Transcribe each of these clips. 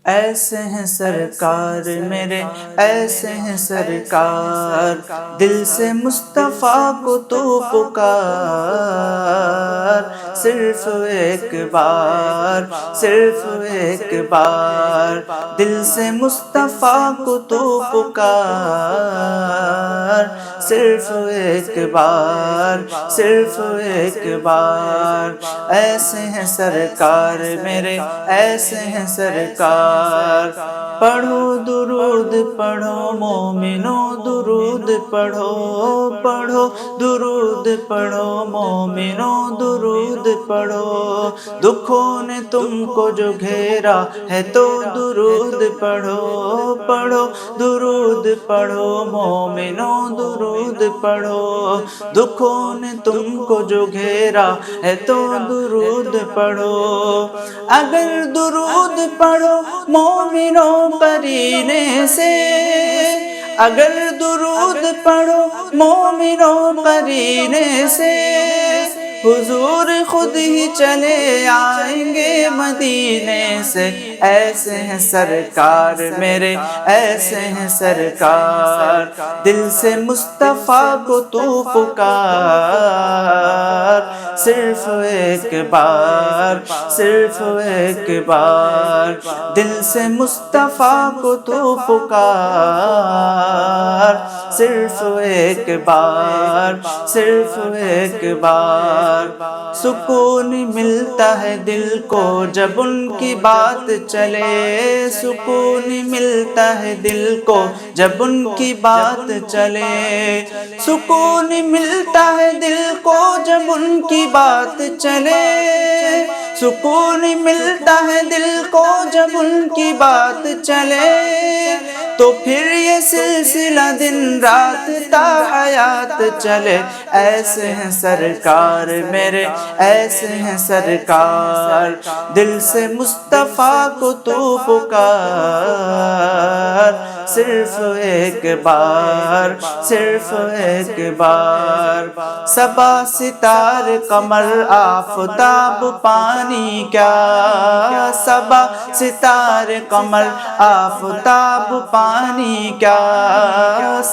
ایسے ہیں سرکار میرے، ایسے ہیں سرکار، دل سے مصطفیٰ کو تو پکار، صرف ایک بار، صرف ایک بار، دل سے مصطفیٰ کو تو پکار، صرف ایک بار، صرف ایک بار، ایسے ہیں سرکار میرے، ایسے ہیں سرکار، پڑھو درود پڑھو مومنو، درود پڑھو، پڑھو درود پڑھو مومنو، درود پڑھو، دکھوں نے تم کو جو گھیرا ہے تو درود پڑھو، پڑھو درود پڑھو مومنو، درود پڑھو، دکھوں نے تم کو جو گھیرا ہے تو درود پڑھو، اگر درود پڑھو مومنوں قرینے سے، اگر درود پڑھو مومنوں قرینے سے، حضور خود ہی چلے آئیں گے مدینے سے، ایسے ہیں سرکار میرے، ایسے ہیں سرکار، دل سے مصطفیٰ کو تو پکار، صرف ایک بار، صرف ایک بار، دل سے مصطفیٰ کو تو پکار، صرف ایک بار، صرف ایک بار، سکون ملتا ہے دل کو جب ان کی بات چلے، سکون ملتا ہے دل کو جب ان کی بات چلے، سکون ملتا ہے دل کو جب ان کی بات چلے، سکون ملتا ہے دل کو جب ان کی بات چلے، تو پھر یہ سلسلہ دن رات تا حیات چلے، ایسے ہیں سرکار میرے، ایسے ہیں سرکار، دل سے مصطفیٰ کو تو پکار، صرف ایک بار، صرف ایک بار، صبا ستارے قمر آفتاب پانی کیا، صبا ستارے قمر آفتاب پانی کیا،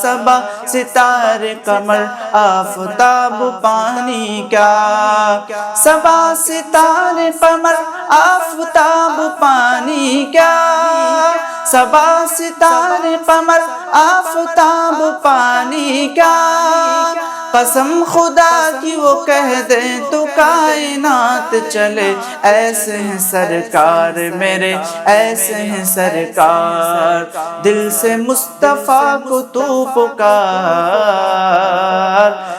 صبا ستارے قمر آفتاب پانی کیا، صبا ستارے قمر آفتاب پانی کیا، صبا ستارے قمر آفتاب پانی کیا، قسم خدا کی وہ کہہ دیں تو کائنات چلے، ایسے ہیں سرکار میرے، ایسے ہیں سرکار، دل سے مصطفیٰ کو تو پکار،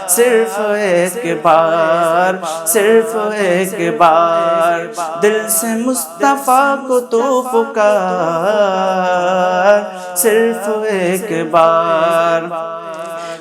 صرف ایک بار، صرف ایک بار، دل سے مصطفیٰ کو تو پکار، صرف ایک بار،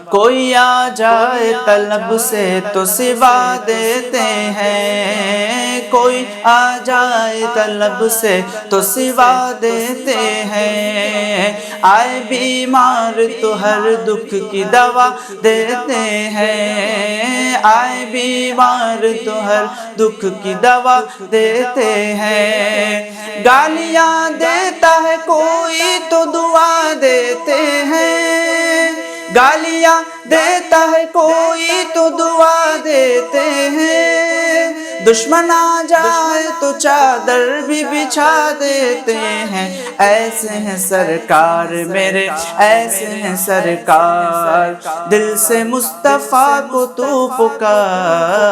کوئی آ جائے طلب سے تو سوا دیتے ہیں، کوئی آ جائے طلب سے تو سوا دیتے ہیں، آئے بیمار تو ہر دکھ کی دوا دیتے ہیں، آئے بیمار تو ہر دکھ کی دوا دیتے ہیں، گالیاں دیتا ہے کوئی تو دعا دیتے ہیں، گالیاں دیتا ہے کوئی تو دعا دیتے ہیں، دشمن آ جائے تو چادر بھی بچھا دیتے ہیں، ایسے ہیں سرکار میرے، ایسے ہیں سرکار، دل سے مصطفیٰ کو تو پکار،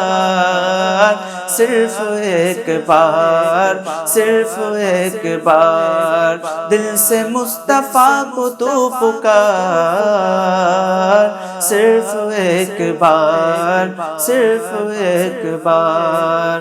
صرف ایک بار، صرف ایک بار، دل سے مصطفیٰ کو تو پکار، صرف ایک بار، صرف ایک بار۔